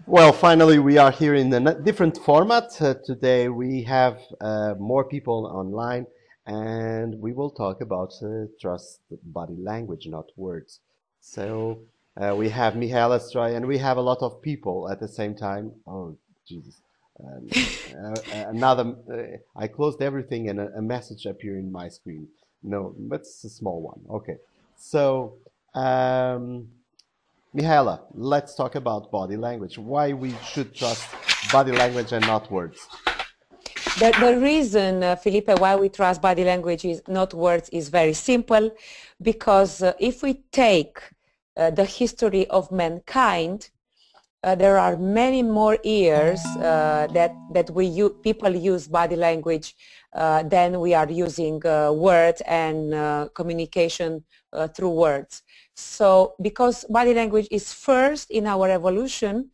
Well, finally, we are here in a different format. Today, we have more people online, and we will talk about trust body language, not words. So, we have Mihaela Stroe, and we have a lot of people at the same time. Oh, Jesus. Um, I closed everything, and a message appeared in my screen. No, but it's a small one. Okay. So, um, Mihaela, let's talk about body language. Why we should trust body language and not words? The reason, Felipe, why we trust body language is not words is very simple, because if we take the history of mankind, there are many more years that people use body language than we are using words and communication through words. So because body language is first in our evolution,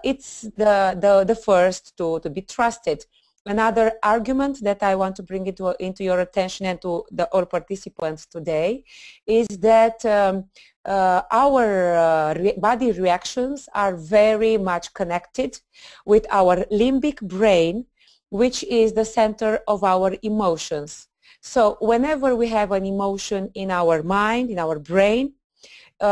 it's the first to be trusted. Another argument that I want to bring into your attention and to all participants today is that our body reactions are very much connected with our limbic brain, which is the center of our emotions. So whenever we have an emotion in our mind, in our brain,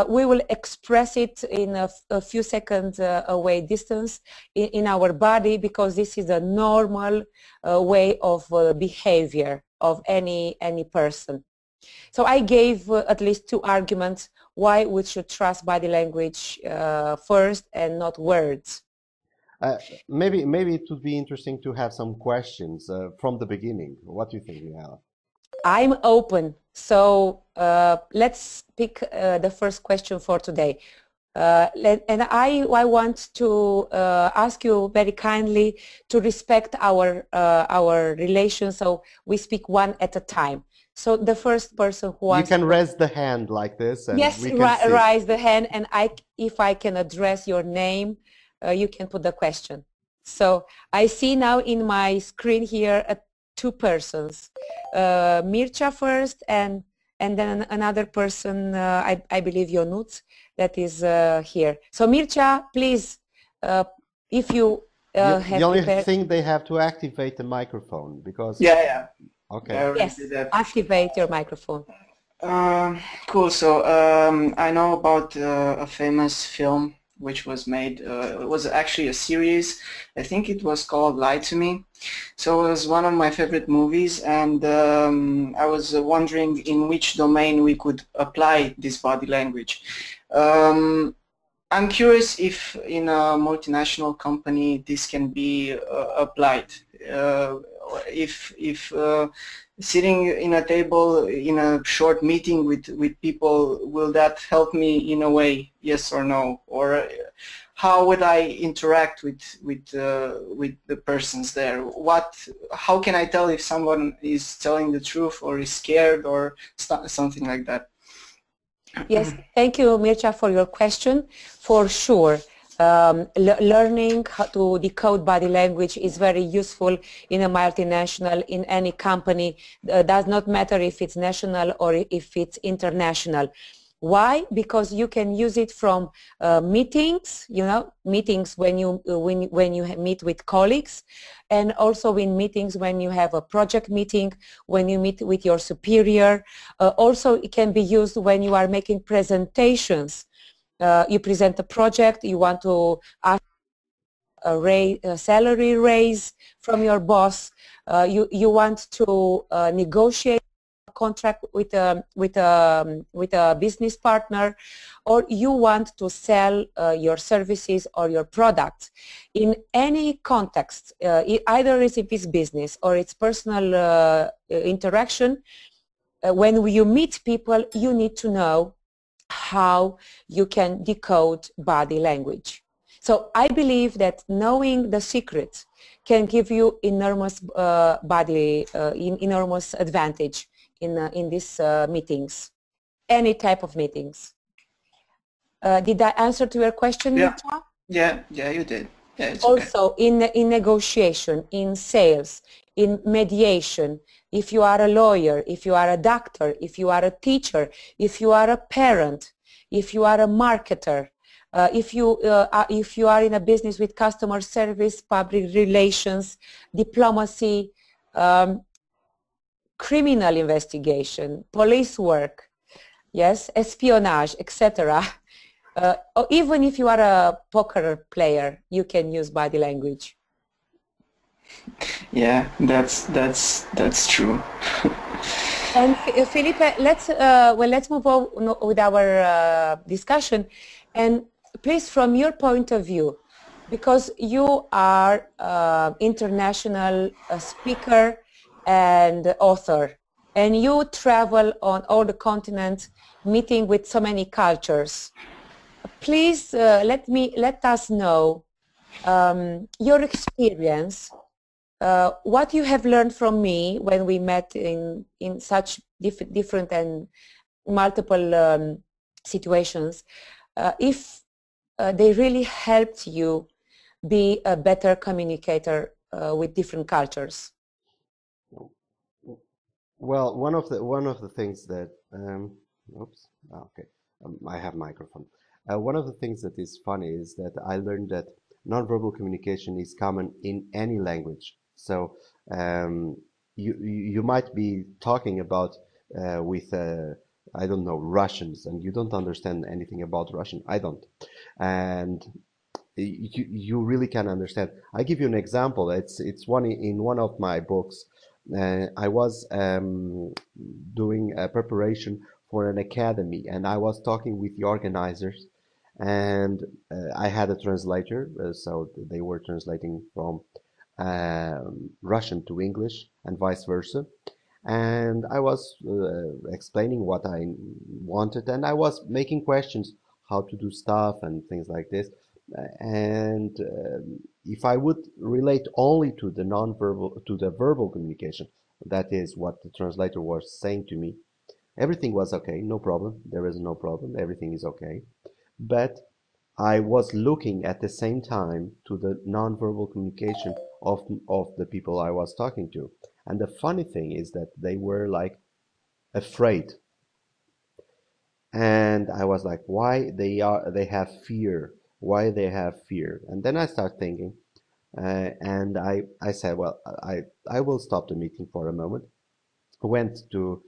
we will express it in a few seconds away distance in our body, because this is a normal way of behavior of any person. So I gave at least two arguments why we should trust body language first and not words. Maybe it would be interesting to have some questions from the beginning. What do you think, Mihaela? I'm open. So let's pick the first question for today. And I want to ask you very kindly to respect our relation, so we speak one at a time. So the first person who wants... You can raise the hand like this. And yes, we can raise the hand, and if I can address your name, you can put the question. So I see now in my screen here two persons, Mircea first, and then another person, I believe Ionuț, that is here. So Mircea, please, if you have the only prepared... thing, they have to activate the microphone, because... Yeah. Okay. Yes, activate your microphone. Cool. So I know about a famous film which was made. It was actually a series. I think it was called Lie to Me. So it was one of my favorite movies, and I was wondering in which domain we could apply this body language. I'm curious if in a multinational company this can be applied. If sitting in a table in a short meeting with people, will that help me in a way, yes or no? Or how would I interact with the persons there? How can I tell if someone is telling the truth or is scared or something like that? Yes, thank you, Mircea, for your question. For sure. Learning how to decode body language is very useful in a multinational, in any company. Does not matter if it's national or if it's international. Why? Because you can use it from meetings, meetings when you meet with colleagues, and also in meetings when you have a project meeting, when you meet with your superior. Also, it can be used when you are making presentations. You present a project, you want to ask a salary raise from your boss, you want to negotiate a contract with a business partner, or you want to sell your services or your products. In any context, either if it's business or it's personal interaction, when you meet people, you need to know how you can decode body language. So I believe that knowing the secrets can give you enormous enormous advantage in these meetings, any type of meetings. Did I answer to your question, Mircea? Yeah, you did. Yeah, it's also okay. in negotiation, in sales, in mediation, if you are a lawyer, if you are a doctor, if you are a teacher, if you are a parent, if you are a marketer, if you are in a business with customer service, public relations, diplomacy, criminal investigation, police work, yes, espionage, etc. Or even if you are a poker player, you can use body language. Yeah, that's true. And Filipe, let's move on with our discussion. And please, from your point of view, because you are international speaker and author, and you travel on all the continents, meeting with so many cultures. Please let us know your experience. What you have learned from me when we met in such different and multiple situations, if they really helped you be a better communicator with different cultures. Well, one of the things that oops, okay, I have microphone. One of the things that is funny is that I learned that nonverbal communication is common in any language. So you might be talking about with I don't know, Russians, and you don't understand anything about Russian. I don't, and you really can understand. I give you an example. It's one in one of my books. I was doing a preparation for an academy, and I was talking with the organizers, and I had a translator, so they were translating from Russian to English and vice versa. And I was explaining what I wanted, and I was making questions how to do stuff and things like this. And if I would relate only to the nonverbal, to the verbal communication, that is what the translator was saying to me, everything was okay, no problem. There is no problem. Everything is okay. But I was looking at the same time to the nonverbal communication of the people I was talking to. And the funny thing is that they were like afraid. And I was like, why they have fear? Why they have fear? And then I start thinking, and I said, well, I will stop the meeting for a moment. Went to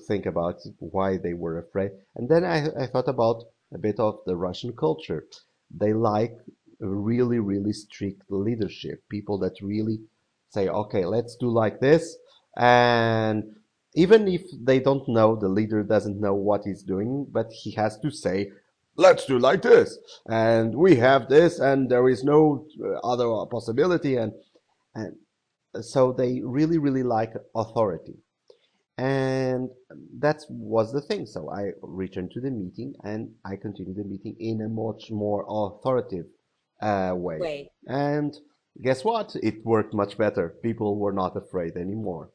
think about why they were afraid. And then I thought about a bit of the Russian culture. They like really, really strict leadership, people that really say, okay, let's do like this. And even if they don't know, the leader doesn't know what he's doing, but he has to say, let's do like this. And we have this, and there is no other possibility. And so they really, really like authority. And that was the thing. So I returned to the meeting, and I continued the meeting in a much more authoritative way. And guess what? It worked much better. People were not afraid anymore.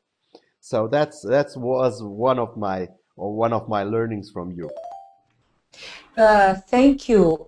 So that was one of my learnings from you. Thank you.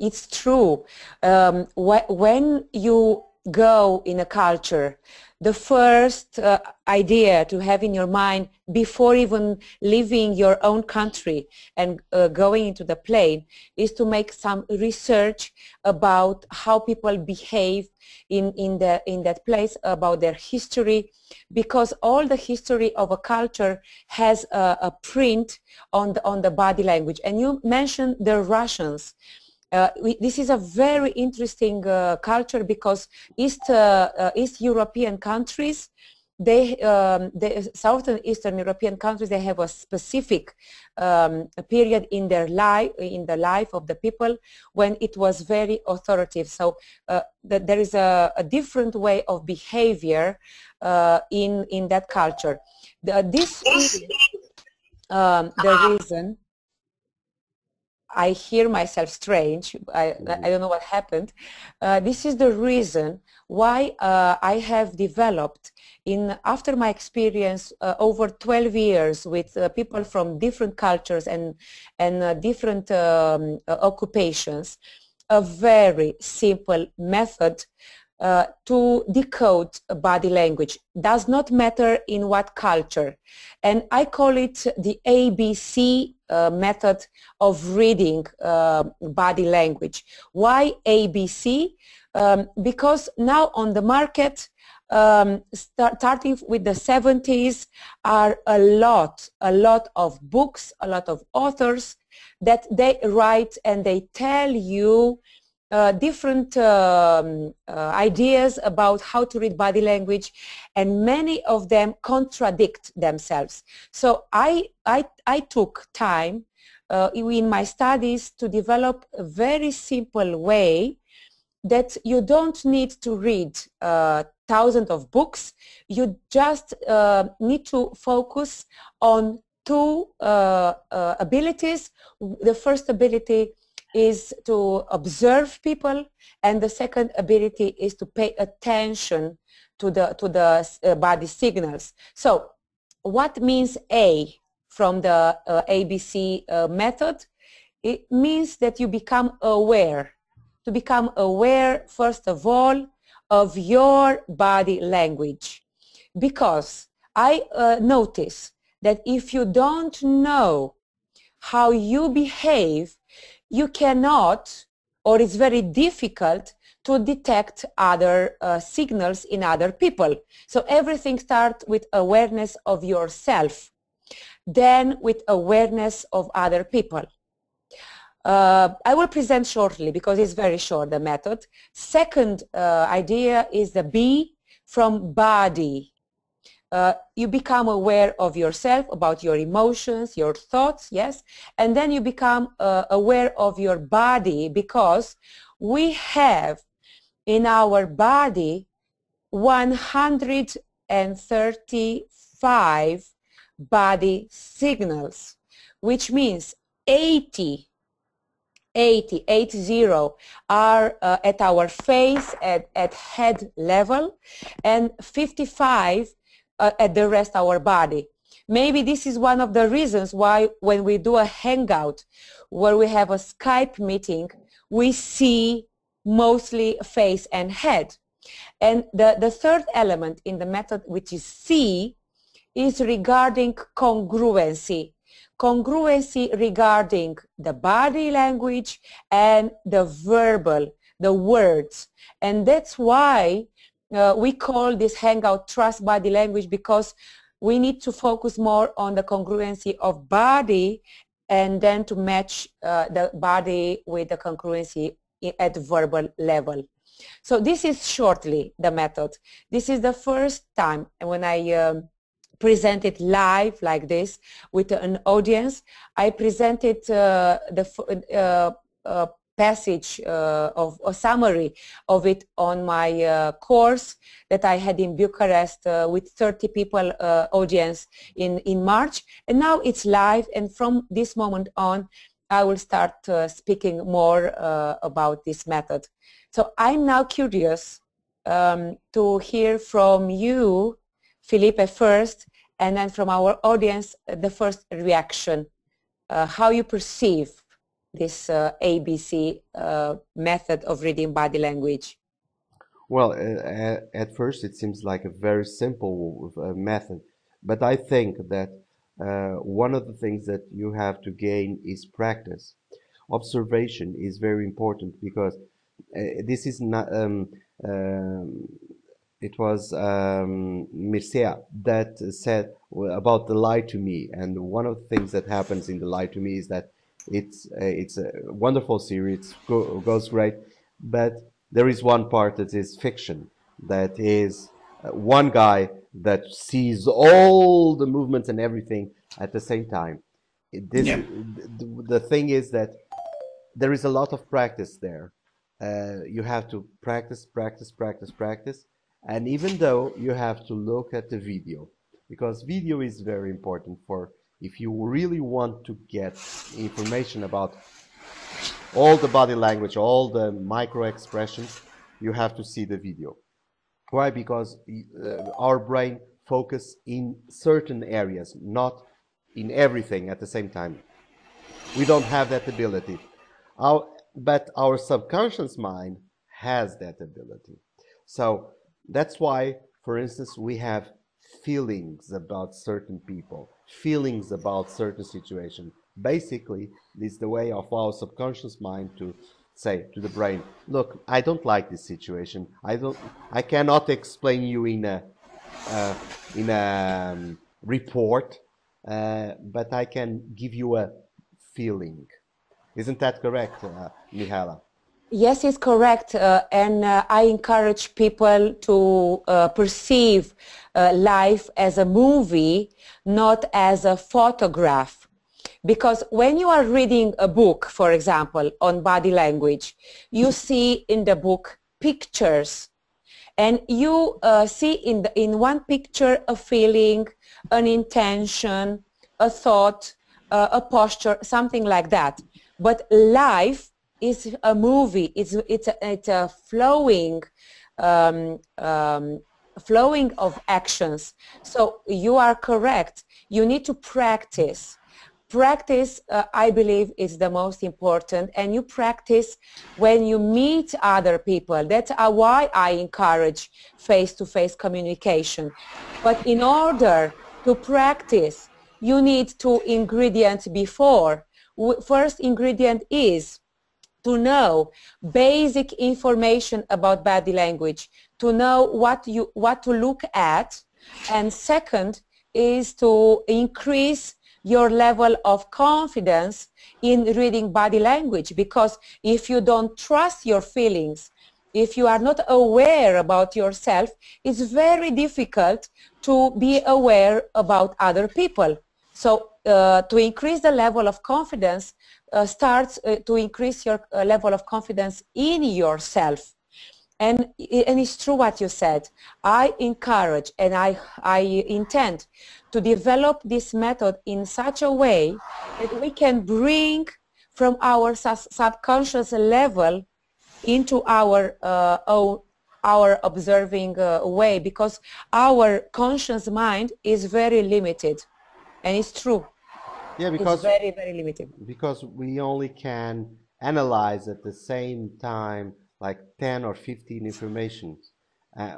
It's true. When you go in a culture, the first idea to have in your mind before even leaving your own country and going into the plane is to make some research about how people behave in that place, about their history, because all the history of a culture has a print on the body language. And you mentioned the Russians. This is a very interesting culture because East European countries, the Southern Eastern European countries, they have a specific period in their life, in the life of the people, when it was very authoritative. So there is a different way of behavior in that culture. This is the reason. I hear myself strange. I don't know what happened. This is the reason why I have developed, after my experience over 12 years with people from different cultures and different occupations, a very simple method to decode body language. Does not matter in what culture. And I call it the ABC method of reading body language. Why ABC? Because now on the market, starting with the 70s, are a lot of books, a lot of authors that they write and they tell you different ideas about how to read body language, and many of them contradict themselves. So I took time in my studies to develop a very simple way that you don't need to read thousands of books. You just need to focus on two abilities. The first ability is to observe people, and the second ability is to pay attention to the body signals. So what means A from the ABC method? It means that you become aware. To become aware, first of all, of your body language. Because I notice that if you don't know how you behave, you cannot, or it's very difficult to detect other signals in other people. So everything starts with awareness of yourself, then with awareness of other people. I will present shortly because it's very short, the method. Second idea is the B from body. You become aware of yourself, about your emotions, your thoughts, yes, and then you become aware of your body, because we have in our body 135 body signals, which means 80 are at our face, at head level, and 55 at the rest of our body. Maybe this is one of the reasons why when we do a hangout, where we have a Skype meeting, we see mostly face and head. And the third element in the method, which is C, is regarding congruency. Congruency regarding the body language and the verbal, the words. And that's why we call this hangout Trust Body Language, because we need to focus more on the congruency of body and then to match the body with the congruency at verbal level. So this is shortly the method. This is the first time when I present it live like this with an audience. I presented the passage of a summary of it on my course that I had in Bucharest with 30 people audience in March, and now it's live, and from this moment on I will start speaking more about this method. So I'm now curious to hear from you, Filipe, first, and then from our audience the first reaction, how you perceive this ABC method of reading body language. Well, at first it seems like a very simple method, but I think that one of the things that you have to gain is practice. Observation is very important, because this is not it was Mircea that said about the lie to me, and one of the things that happens in the lie to me is that it's a wonderful series, goes great, but there is one part that is fiction, that is one guy that sees all the movements and everything at the same time. The thing is that there is a lot of practice there. You have to practice, and even though you have to look at the video, because video is very important for if you really want to get information about all the body language, all the micro expressions, you have to see the video. Why? Because our brain focuses in certain areas, not in everything at the same time. We don't have that ability. But our subconscious mind has that ability. So that's why, for instance, we have feelings about certain people, feelings about certain situations, basically, it's the way of our subconscious mind to say to the brain, look, I don't like this situation. I cannot explain you in a report, but I can give you a feeling. Isn't that correct, Mihaela? Yes, it's correct, and I encourage people to perceive life as a movie, not as a photograph. Because when you are reading a book, for example, on body language, you see in the book pictures, and you see in one picture a feeling, an intention, a thought, a posture, something like that. But life is a movie. It's a flowing flowing of actions. So you are correct. You need to practice. Practice, I believe, is the most important, and you practice when you meet other people. That's why I encourage face-to-face communication. But in order to practice, you need two ingredients before. First ingredient is to know basic information about body language, to know what to look at, and second is to increase your level of confidence in reading body language, because if you don't trust your feelings, if you are not aware about yourself, it's very difficult to be aware about other people. So to increase the level of confidence starts to increase your level of confidence in yourself. And it's true what you said. I encourage and I intend to develop this method in such a way that we can bring from our subconscious level into our observing way, because our conscious mind is very limited. And it's true. Yeah, because it's very, very limited. Because we only can analyze at the same time like 10 or 15 information,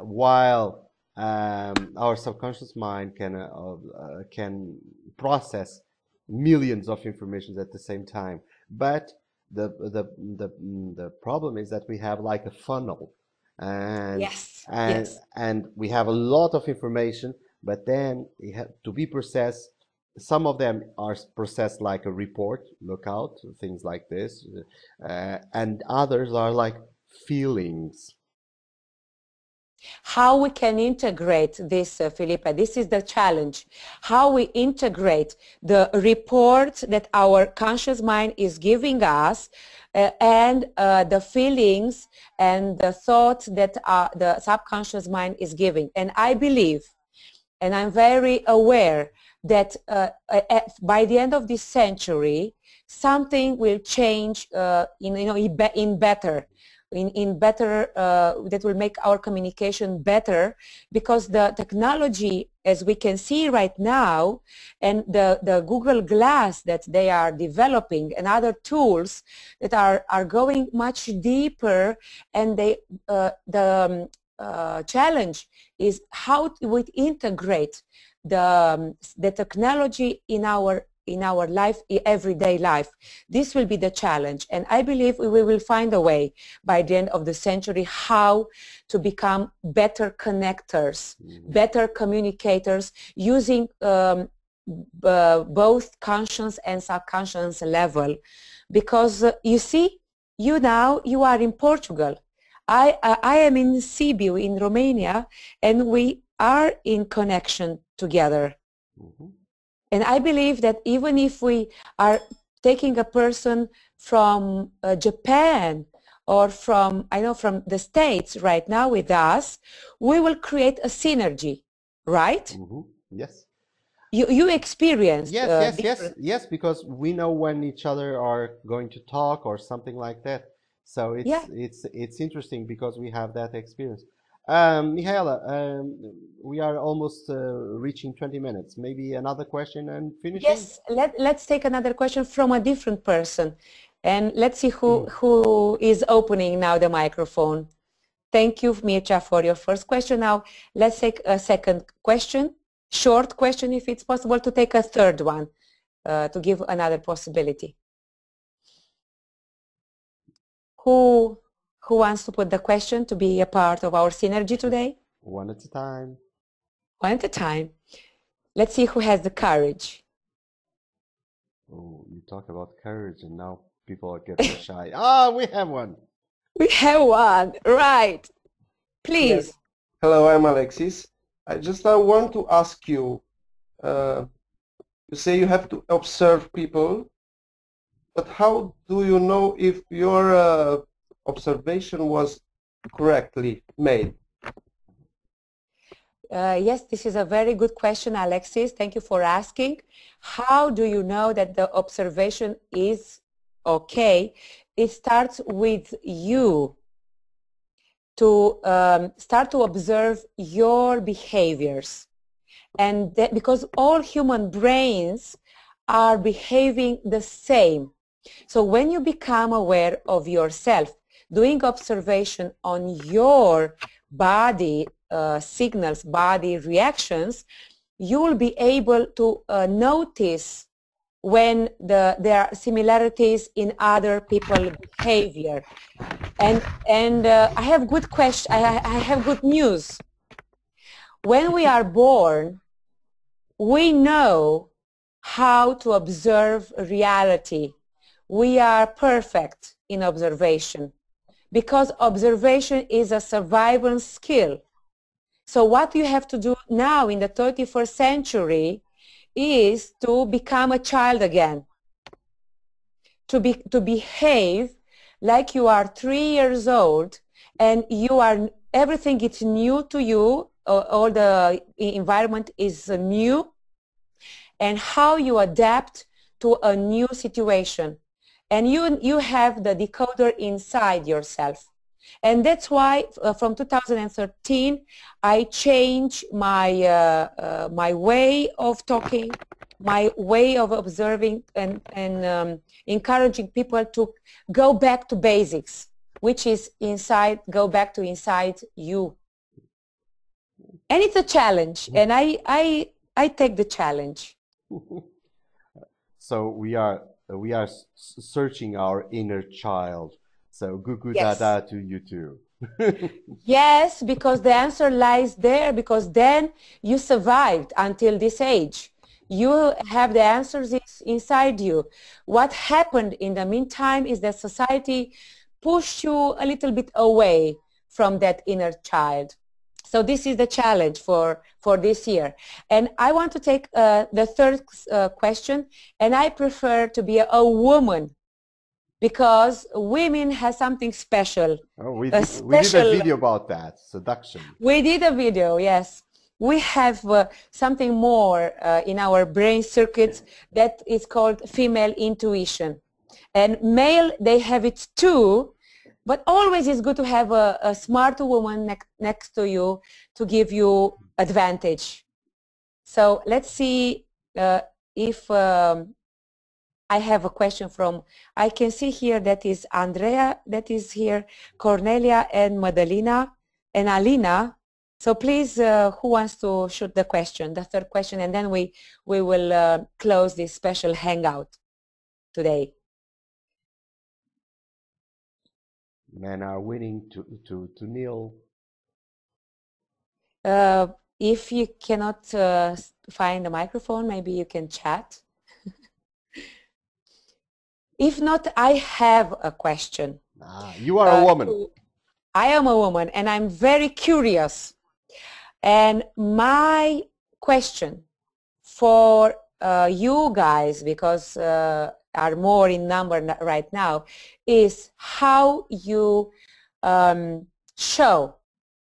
while our subconscious mind can process millions of informations at the same time. But the problem is that we have like a funnel, and Yes. and we have a lot of information, but then it have to be processed. Some of them are processed like a report, lookout, things like this, and others are like feelings. How we can integrate this, Filipe, this is the challenge. How we integrate the report that our conscious mind is giving us and the feelings and the thoughts that the subconscious mind is giving. And I believe, and I'm very aware, that by the end of this century, something will change in better. That will make our communication better, because the technology, as we can see right now, and the Google Glass that they are developing and other tools that are going much deeper, and the challenge is how we integrate the technology in our life, everyday life. This will be the challenge, and I believe we will find a way by the end of the century how to become better connectors, better communicators, using both conscious and subconscious level. Because you see, you are in Portugal. I am in Sibiu in Romania, and we are in connection together. And I believe that even if we are taking a person from Japan or from the States right now with us, we will create a synergy, right? Yes. You experienced yes, because we know when each other are going to talk or something like that. So it's interesting because we have that experience. Mihaela, we are almost reaching 20 minutes. Maybe another question and finishing? Yes, let's take another question from a different person. And let's see who is opening now the microphone. Thank you, Mircea, for your first question. Now, let's take a second question, short question, if it's possible to take a third one. to give another possibility. Who wants to put the question to be a part of our synergy today? One at a time. One at a time. Let's see who has the courage. Oh, you talk about courage and now people are getting shy. Ah, we have one. We have one, right. Please. Yes. Hello, I'm Alexis. I want to ask you, you say you have to observe people, but how do you know if your observation was correctly made? Yes, this is a very good question, Alexis. Thank you for asking. How do you know that the observation is okay? It starts with you to start to observe your behaviors. And that, because all human brains are behaving the same. So when you become aware of yourself, doing observation on your body signals, body reactions, you will be able to notice when there are similarities in other people's behavior. And I have good question. I have good news. When we are born, we know how to observe reality. We are perfect in observation because observation is a survival skill. So what you have to do now in the 21st century is to become a child again, to behave like you are 3 years old and everything is new to you, all the environment is new, and how you adapt to a new situation. And you have the decoder inside yourself. And that's why from 2013, I changed my way of talking, my way of observing, and encouraging people to go back to basics, which is go back to inside you. And it's a challenge, and I take the challenge. So we are searching our inner child. So gugu Yes. dada to you too. Yes, because the answer lies there, because then you survived until this age. You have the answers inside you. What happened in the meantime is that society pushed you a little bit away from that inner child. So this is the challenge for this year. And I want to take the third question, and I prefer to be a woman because women have something special. Oh, we did a video about that, seduction. We did a video, yes. We have something more in our brain circuits that is called female intuition. And male, they have it too, but always it's good to have a smart woman next to you to give you advantage. So let's see if I have a question from, I can see here that is Andrea, that is here, Cornelia and Madalena and Alina. So please, who wants to shoot the question, the third question, and then we will close this special hangout today. Men are winning to kneel. If you cannot find the microphone, maybe you can chat. If not, I have a question. You are a woman. I am a woman, and I'm very curious. And my question for you guys, because are more in number right now, is how you show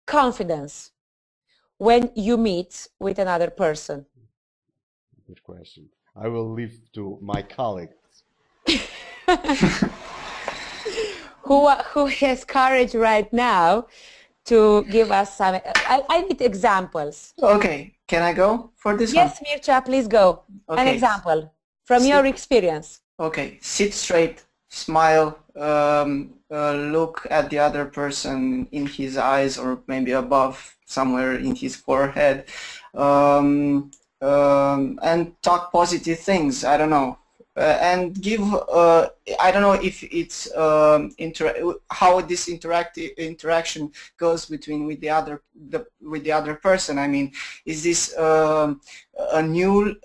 confidence when you meet with another person. Good question. I will leave to my colleagues. Who has courage right now to give us some, I need examples. Okay, can I go for this one? Yes, Mircea, please go. Okay. An example from your experience. Okay, sit straight, smile, look at the other person in his eyes or maybe above, somewhere in his forehead. and talk positive things. I don't know. And give I don't know if it's how this interaction goes between with the other person. I mean, is this a new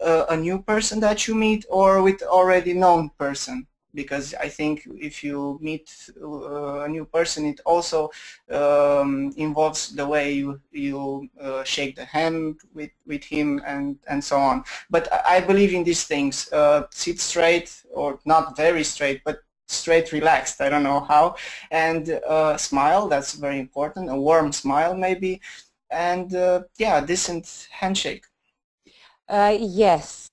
person that you meet, or with already known person? Because I think if you meet a new person, it also involves the way you shake the hand with him and so on. But I believe in these things. Sit straight, or not very straight, but straight, relaxed. I don't know how. And smile. That's very important. A warm smile, maybe. And yeah, a decent handshake. Yes.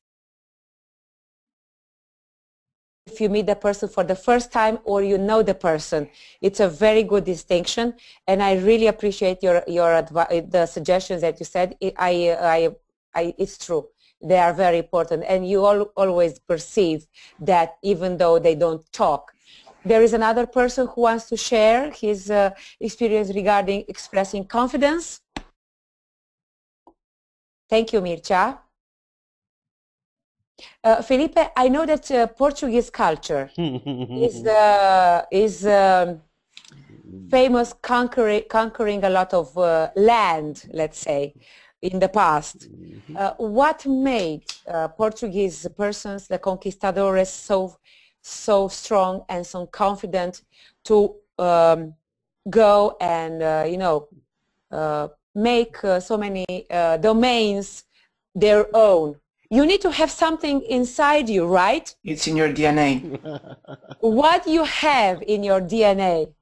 If you meet the person for the first time or you know the person, it's a very good distinction, and I really appreciate the suggestions that you said. It's true. They are very important, and you always perceive that even though they don't talk. There is another person who wants to share his experience regarding expressing confidence. Thank you, Mircea. Felipe, I know that Portuguese culture is famous conquering a lot of land, let's say, in the past. What made Portuguese persons, the conquistadores, so strong and so confident to go and make so many domains their own? You need to have something inside you, right? It's in your DNA. What you have in your DNA.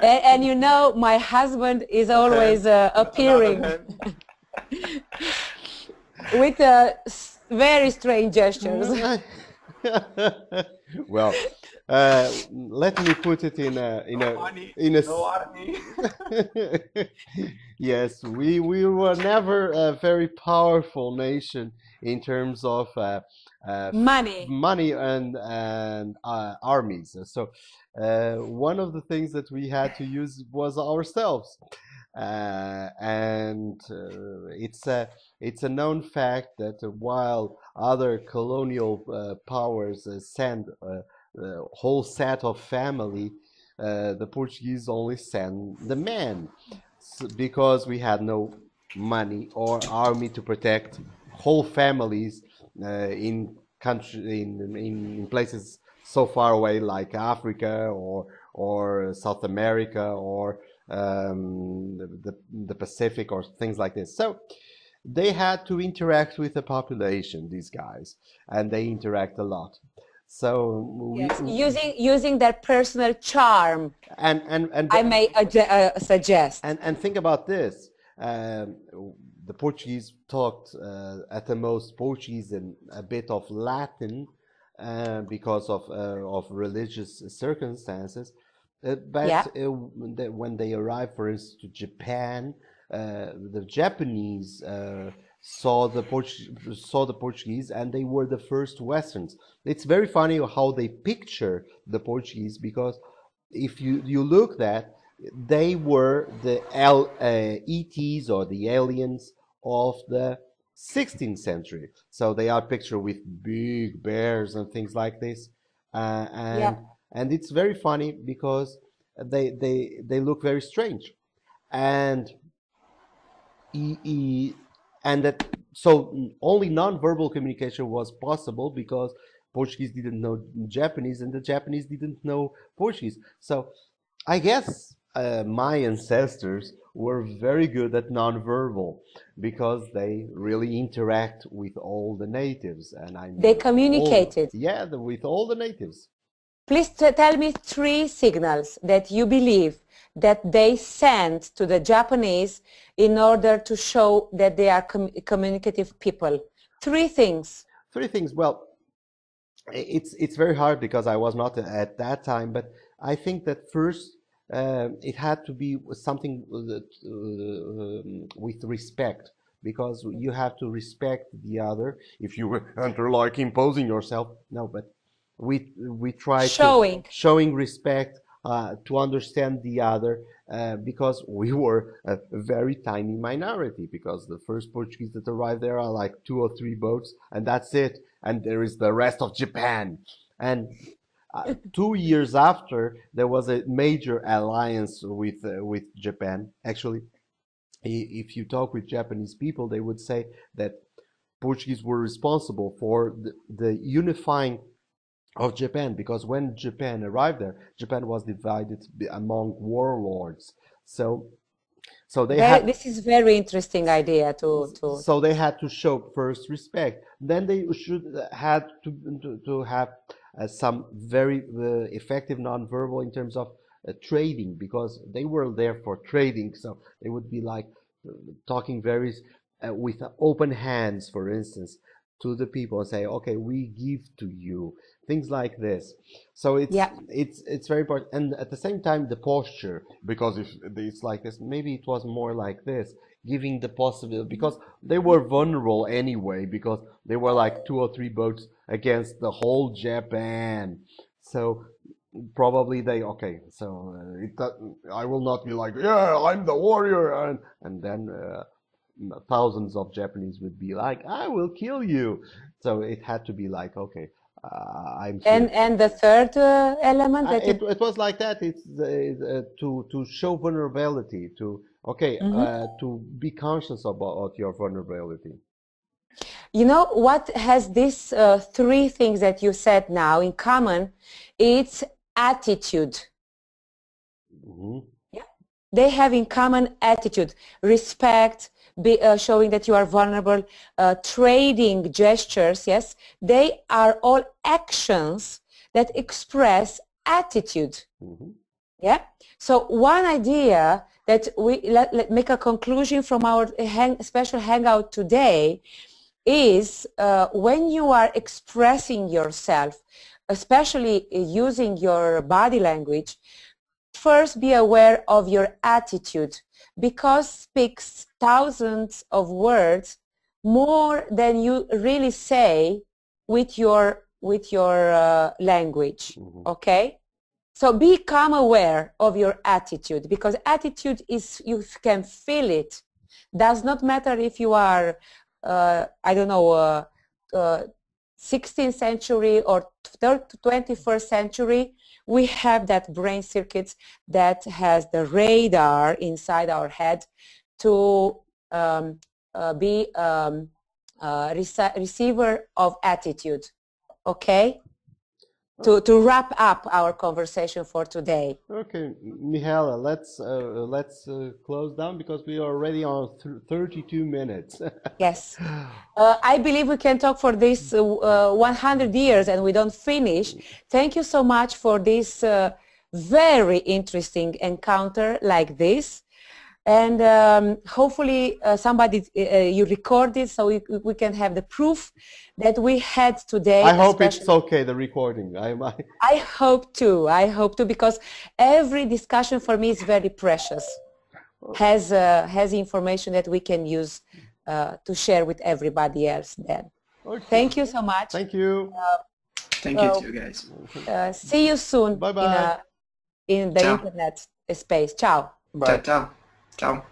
And you know, my husband is always appearing with very strange gestures. Well, let me put it in a Yes, we were never a very powerful nation in terms of money and armies. So one of the things that we had to use was ourselves, and it's a known fact that while other colonial powers send a whole set of family, the Portuguese only send the men, because we had no money or army to protect whole families in places so far away like Africa or South America or the Pacific or things like this. So they had to interact with the population, these guys, and they interact a lot. So yes, using their personal charm, and I may suggest. And think about this. The Portuguese talked at the most Portuguese and a bit of Latin because of religious circumstances. But when they arrived, for instance, to Japan, the Japanese saw the Portuguese, and they were the first Westerns. It's very funny how they picture the Portuguese, because if you look at, they were the ETs or the aliens of the 16th century. So they are pictured with big bears and things like this, and it's very funny because they look very strange, and so only non-verbal communication was possible because Portuguese didn't know Japanese and the Japanese didn't know Portuguese. So I guess my ancestors were very good at non-verbal because they really interact with all the natives, and they communicated. With all the natives. Please tell me 3 signals that you believe that they sent to the Japanese in order to show that they are communicative people. 3 things. 3 things. Well, it's very hard because I was not at that time, but I think that first it had to be something with respect, because you have to respect the other. If you enter like imposing yourself, no, but we try showing respect, to understand the other, because we were a very tiny minority, because the first Portuguese that arrived there are like 2 or 3 boats, and that's it. And there is the rest of Japan. And 2 years after, there was a major alliance with Japan. Actually, if you talk with Japanese people, they would say that Portuguese were responsible for the unifying of Japan, because when Japan arrived there, Japan was divided among warlords. So they had, this is very interesting idea to so they had to show first respect. Then they should had to have some very effective nonverbal in terms of trading, because they were there for trading. So they would be like talking very with open hands, for instance, to the people, and say, okay, we give to you, things like this. So it's very important. And at the same time, the posture, because if it's like this, maybe it was more like this, giving the possibility, because they were vulnerable anyway, because they were like 2 or 3 boats against the whole Japan. So probably they, okay, so I will not be like, yeah, I'm the warrior, and then thousands of Japanese would be like, I will kill you. So it had to be like, okay, I'm here. And the third element that it was like that. It's to show vulnerability, to to be conscious about your vulnerability. You know what has these 3 things that you said now in common? It's attitude. Yeah, they have in common attitude, respect, showing that you are vulnerable, trading gestures. Yes, they are all actions that express attitude. Yeah. So one idea that we let make a conclusion from our special hangout today is when you are expressing yourself, especially using your body language, first be aware of your attitude, because speaks thousands of words more than you really say with your language. Okay, so become aware of your attitude, because attitude is, you can feel it. Does not matter if you are I don't know 16th century or 21st century. We have that brain circuits that has the radar inside our head to be receiver of attitude. Okay? To wrap up our conversation for today. Okay, Mihaela, let's close down, because we are already on 32 minutes. Yes. I believe we can talk for this 100 years and we don't finish. Thank you so much for this very interesting encounter like this. And hopefully somebody, you record it, so we can have the proof that we had today. I hope it's okay, the recording. I hope to. I hope to, because every discussion for me is very precious. Has information that we can use to share with everybody else then. Okay. Thank you so much. Thank you. Thank you too, guys. See you soon. Bye-bye. In the internet space. Ciao. Ciao, ciao. Ciao.